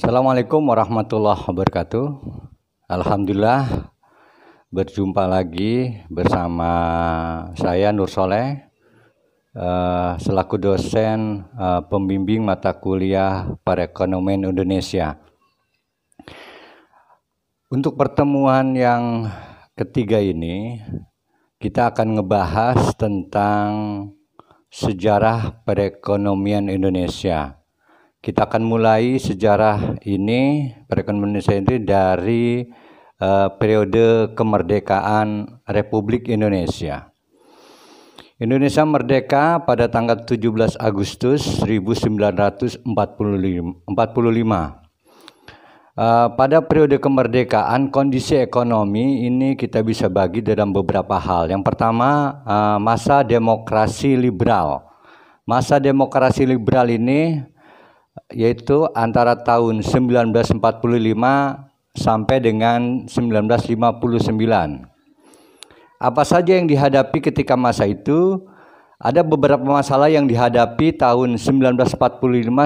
Assalamualaikum warahmatullahi wabarakatuh. Alhamdulillah berjumpa lagi bersama saya Nur Soleh selaku dosen pembimbing mata kuliah Perekonomian Indonesia. Untuk pertemuan yang ketiga ini kita akan ngebahas tentang sejarah perekonomian Indonesia. Kita akan mulai sejarah ini, perekonomian Indonesia ini dari periode kemerdekaan Republik Indonesia. Indonesia merdeka pada tanggal 17 Agustus 1945. Pada periode kemerdekaan, kondisi ekonomi ini kita bisa bagi dalam beberapa hal. Yang pertama, masa demokrasi liberal. Masa demokrasi liberal ini yaitu antara tahun 1945 sampai dengan 1959. Apa saja yang dihadapi ketika masa itu? Ada beberapa masalah yang dihadapi tahun 1945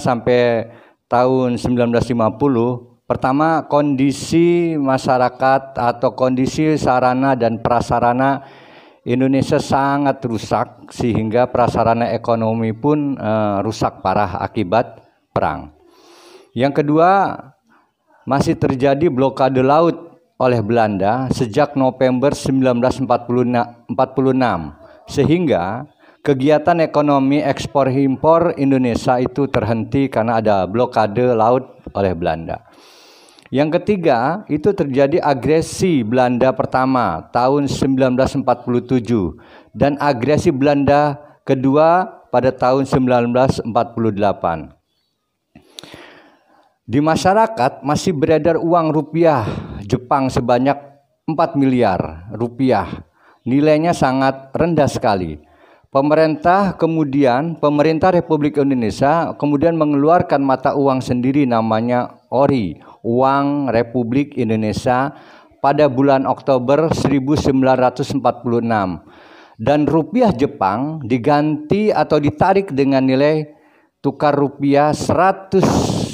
sampai tahun 1950. Pertama, kondisi masyarakat atau kondisi sarana dan prasarana Indonesia sangat rusak sehingga prasarana ekonomi pun rusak parah akibat perang. Yang kedua, masih terjadi blokade laut oleh Belanda sejak November 1946 sehingga kegiatan ekonomi ekspor impor Indonesia itu terhenti karena ada blokade laut oleh Belanda. Yang ketiga, itu terjadi agresi Belanda pertama tahun 1947 dan agresi Belanda kedua pada tahun 1948. Di masyarakat masih beredar uang rupiah Jepang sebanyak 4 miliar rupiah. Nilainya sangat rendah sekali. Pemerintah Republik Indonesia kemudian mengeluarkan mata uang sendiri namanya ORI, Uang Republik Indonesia, pada bulan Oktober 1946. Dan rupiah Jepang diganti atau ditarik dengan nilai tukar rupiah 100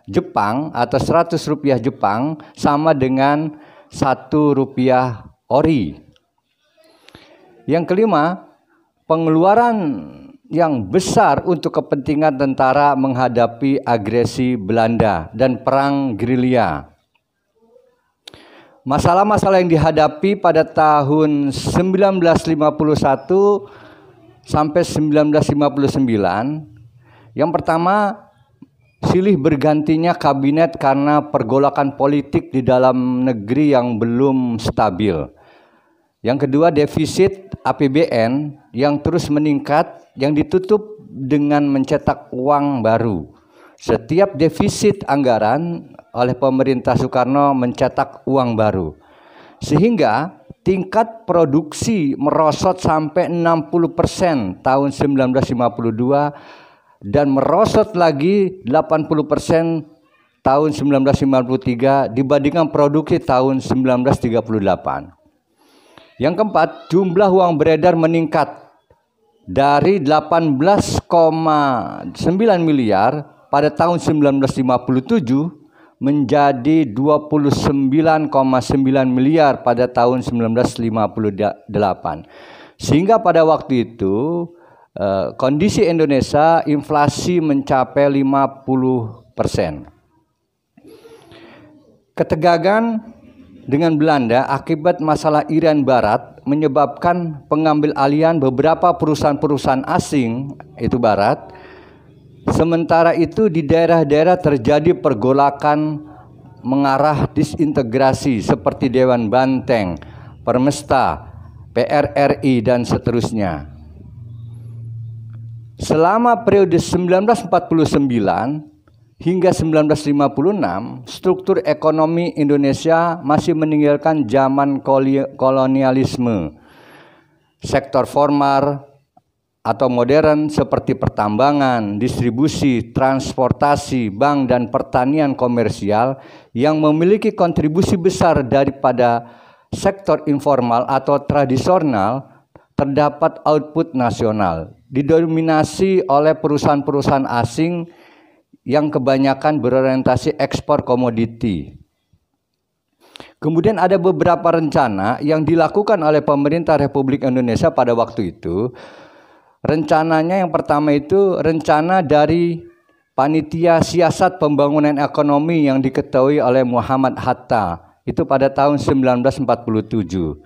Jepang atau 100 rupiah Jepang sama dengan 1 rupiah ORI. Yang kelima, pengeluaran yang besar untuk kepentingan tentara menghadapi agresi Belanda dan perang gerilya. Masalah-masalah yang dihadapi pada tahun 1951 sampai 1959. Yang pertama, silih bergantinya kabinet karena pergolakan politik di dalam negeri yang belum stabil. Yang kedua, defisit APBN yang terus meningkat yang ditutup dengan mencetak uang baru. Setiap defisit anggaran oleh pemerintah Soekarno mencetak uang baru. Sehingga tingkat produksi merosot sampai 60% tahun 1952 dan merosot lagi 80% tahun 1953 dibandingkan produksi tahun 1938. Yang keempat, jumlah uang beredar meningkat dari 18,9 miliar pada tahun 1957 menjadi 29,9 miliar pada tahun 1958. Sehingga pada waktu itu kondisi Indonesia inflasi mencapai 50%. Ketegangan dengan Belanda akibat masalah Irian Barat menyebabkan pengambil alihan beberapa perusahaan-perusahaan asing itu Barat. Sementara itu di daerah-daerah terjadi pergolakan mengarah disintegrasi seperti Dewan Banteng, Permesta, PRRI dan seterusnya. Selama periode 1949 hingga 1956, struktur ekonomi Indonesia masih meninggalkan zaman kolonialisme. Sektor formal atau modern seperti pertambangan, distribusi, transportasi, bank, dan pertanian komersial yang memiliki kontribusi besar daripada sektor informal atau tradisional terdapat output nasional didominasi oleh perusahaan-perusahaan asing yang kebanyakan berorientasi ekspor komoditi. Kemudian ada beberapa rencana yang dilakukan oleh pemerintah Republik Indonesia pada waktu itu. Rencananya yang pertama itu rencana dari Panitia Siasat Pembangunan Ekonomi yang diketuai oleh Muhammad Hatta. Itu pada tahun 1947.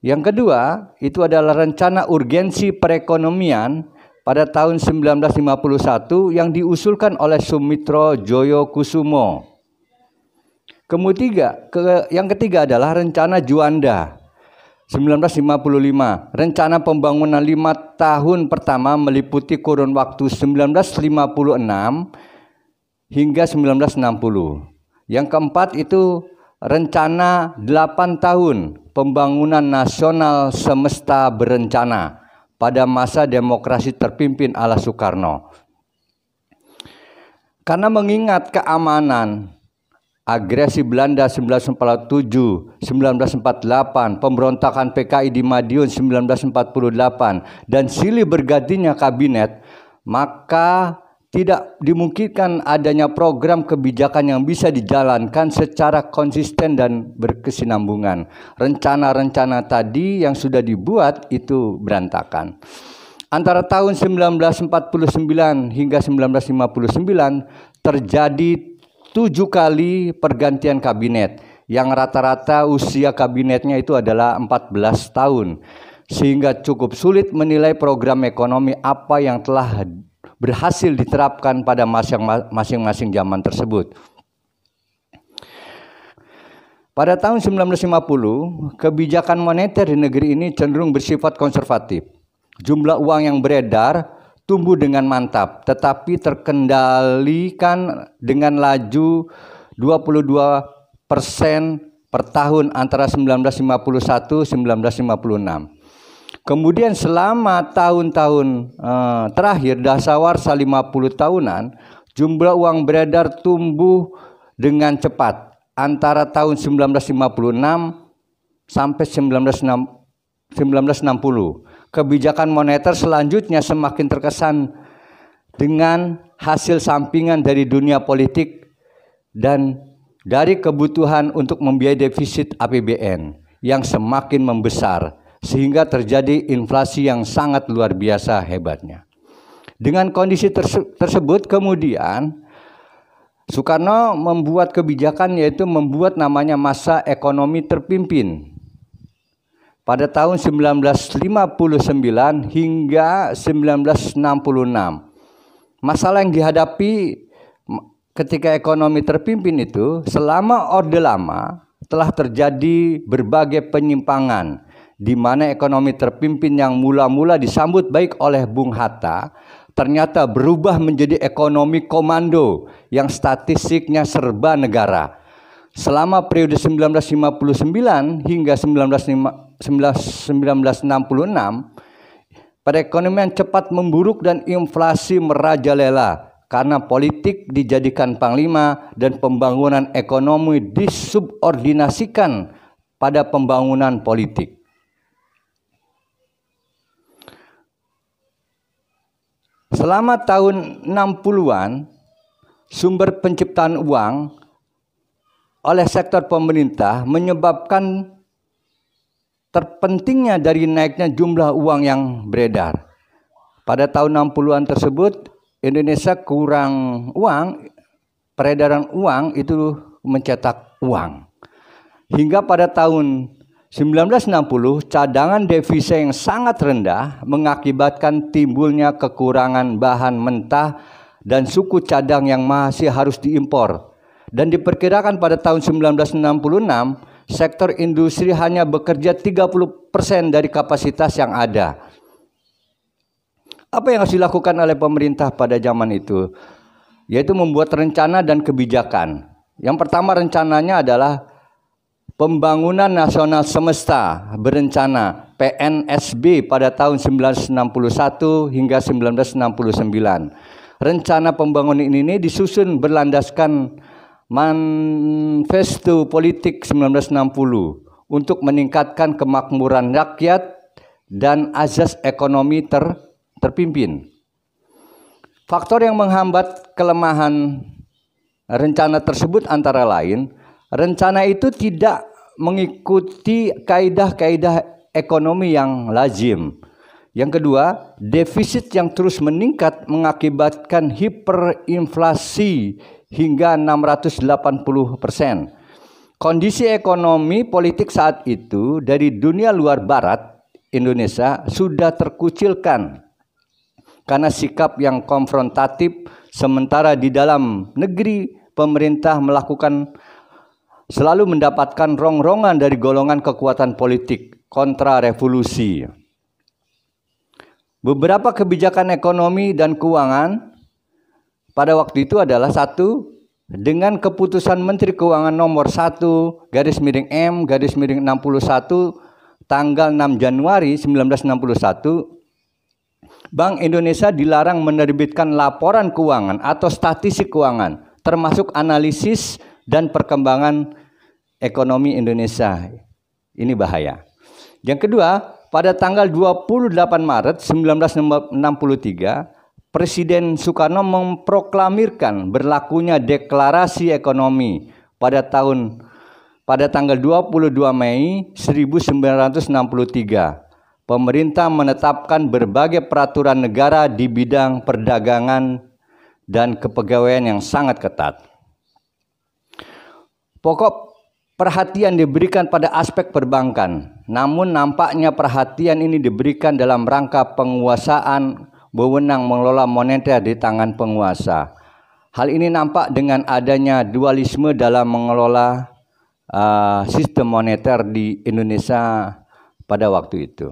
Yang kedua, itu adalah rencana urgensi perekonomian pada tahun 1951 yang diusulkan oleh Sumitro Joyokusumo. Yang ketiga adalah rencana Juanda 1955. Rencana pembangunan 5 tahun pertama meliputi kurun waktu 1956 hingga 1960. Yang keempat itu rencana 8 tahun pembangunan nasional semesta berencana pada masa demokrasi terpimpin ala Soekarno. Karena mengingat keamanan agresi Belanda 1947, 1948, pemberontakan PKI di Madiun 1948, dan silih bergantinya kabinet, maka tidak dimungkinkan adanya program kebijakan yang bisa dijalankan secara konsisten dan berkesinambungan. Rencana-rencana tadi yang sudah dibuat itu berantakan. Antara tahun 1949 hingga 1959 terjadi 7 kali pergantian kabinet, yang rata-rata usia kabinetnya itu adalah 14 tahun, sehingga cukup sulit menilai program ekonomi apa yang telah berhasil diterapkan pada masing-masing zaman tersebut. Pada tahun 1950, kebijakan moneter di negeri ini cenderung bersifat konservatif. Jumlah uang yang beredar tumbuh dengan mantap, tetapi terkendalikan dengan laju 22% per tahun antara 1951-1956. Kemudian selama tahun-tahun terakhir, dasawarsa 50 tahunan, jumlah uang beredar tumbuh dengan cepat antara tahun 1956 sampai 1960. Kebijakan moneter selanjutnya semakin terkesan dengan hasil sampingan dari dunia politik dan dari kebutuhan untuk membiayai defisit APBN yang semakin membesar, sehingga terjadi inflasi yang sangat luar biasa hebatnya. Dengan kondisi tersebut kemudian Soekarno membuat kebijakan, yaitu membuat namanya masa ekonomi terpimpin pada tahun 1959 hingga 1966. Masalah yang dihadapi ketika ekonomi terpimpin itu, selama Orde Lama telah terjadi berbagai penyimpangan, di mana ekonomi terpimpin yang mula-mula disambut baik oleh Bung Hatta ternyata berubah menjadi ekonomi komando yang statistiknya serba negara. Selama periode 1959 hingga 1966, perekonomian cepat memburuk dan inflasi merajalela karena politik dijadikan panglima dan pembangunan ekonomi disubordinasikan pada pembangunan politik. Selama tahun 60-an, sumber penciptaan uang oleh sektor pemerintah menyebabkan terpentingnya dari naiknya jumlah uang yang beredar. Pada tahun 60-an tersebut, Indonesia kurang uang, peredaran uang itu mencetak uang. Hingga pada tahun 1960, cadangan devisa yang sangat rendah mengakibatkan timbulnya kekurangan bahan mentah dan suku cadang yang masih harus diimpor. Dan diperkirakan pada tahun 1966, sektor industri hanya bekerja 30% dari kapasitas yang ada. Apa yang harus dilakukan oleh pemerintah pada zaman itu? Yaitu membuat rencana dan kebijakan. Yang pertama rencananya adalah Pembangunan Nasional Semesta Berencana PNSB pada tahun 1961 hingga 1969. Rencana pembangunan ini disusun berlandaskan Manifesto Politik 1960 untuk meningkatkan kemakmuran rakyat dan azas ekonomi terpimpin. Faktor yang menghambat kelemahan rencana tersebut antara lain, rencana itu tidak mengikuti kaidah-kaidah ekonomi yang lazim. Yang kedua, defisit yang terus meningkat mengakibatkan hiperinflasi hingga 680%. Kondisi ekonomi politik saat itu dari dunia luar barat Indonesia sudah terkucilkan karena sikap yang konfrontatif, sementara di dalam negeri pemerintah selalu mendapatkan rongrongan dari golongan kekuatan politik kontra revolusi. Beberapa kebijakan ekonomi dan keuangan pada waktu itu adalah: satu, dengan keputusan Menteri Keuangan nomor 1/M/61 tanggal 6 Januari 1961, Bank Indonesia dilarang menerbitkan laporan keuangan atau statistik keuangan, termasuk analisis dan perkembangan ekonomi Indonesia. Ini bahaya. Yang kedua, pada tanggal 28 Maret 1963, Presiden Soekarno memproklamirkan berlakunya deklarasi ekonomi pada tanggal 22 Mei 1963. Pemerintah menetapkan berbagai peraturan negara di bidang perdagangan dan kepegawaian yang sangat ketat. Pokok perhatian diberikan pada aspek perbankan, namun nampaknya perhatian ini diberikan dalam rangka penguasaan wewenang mengelola moneter di tangan penguasa. Hal ini nampak dengan adanya dualisme dalam mengelola sistem moneter di Indonesia pada waktu itu.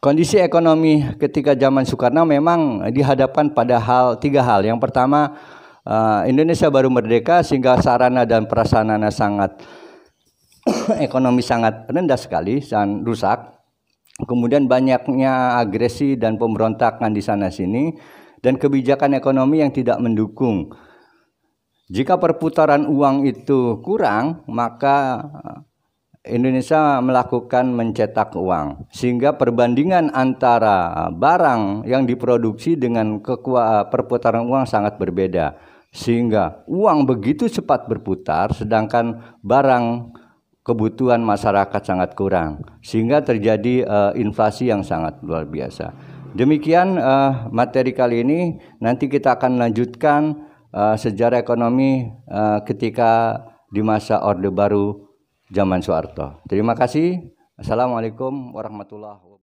Kondisi ekonomi ketika zaman Soekarno memang dihadapkan pada tiga hal. Yang pertama, Indonesia baru merdeka sehingga sarana dan prasarana ekonomi sangat rendah sekali dan rusak. Kemudian banyaknya agresi dan pemberontakan di sana sini dan kebijakan ekonomi yang tidak mendukung. Jika perputaran uang itu kurang, maka Indonesia melakukan mencetak uang, sehingga perbandingan antara barang yang diproduksi dengan perputaran uang sangat berbeda, sehingga uang begitu cepat berputar sedangkan barang kebutuhan masyarakat sangat kurang, sehingga terjadi inflasi yang sangat luar biasa. Demikian materi kali ini. Nanti kita akan lanjutkan sejarah ekonomi ketika di masa Orde Baru zaman Soeharto. Terima kasih. Assalamualaikum warahmatullahi wabarakatuh.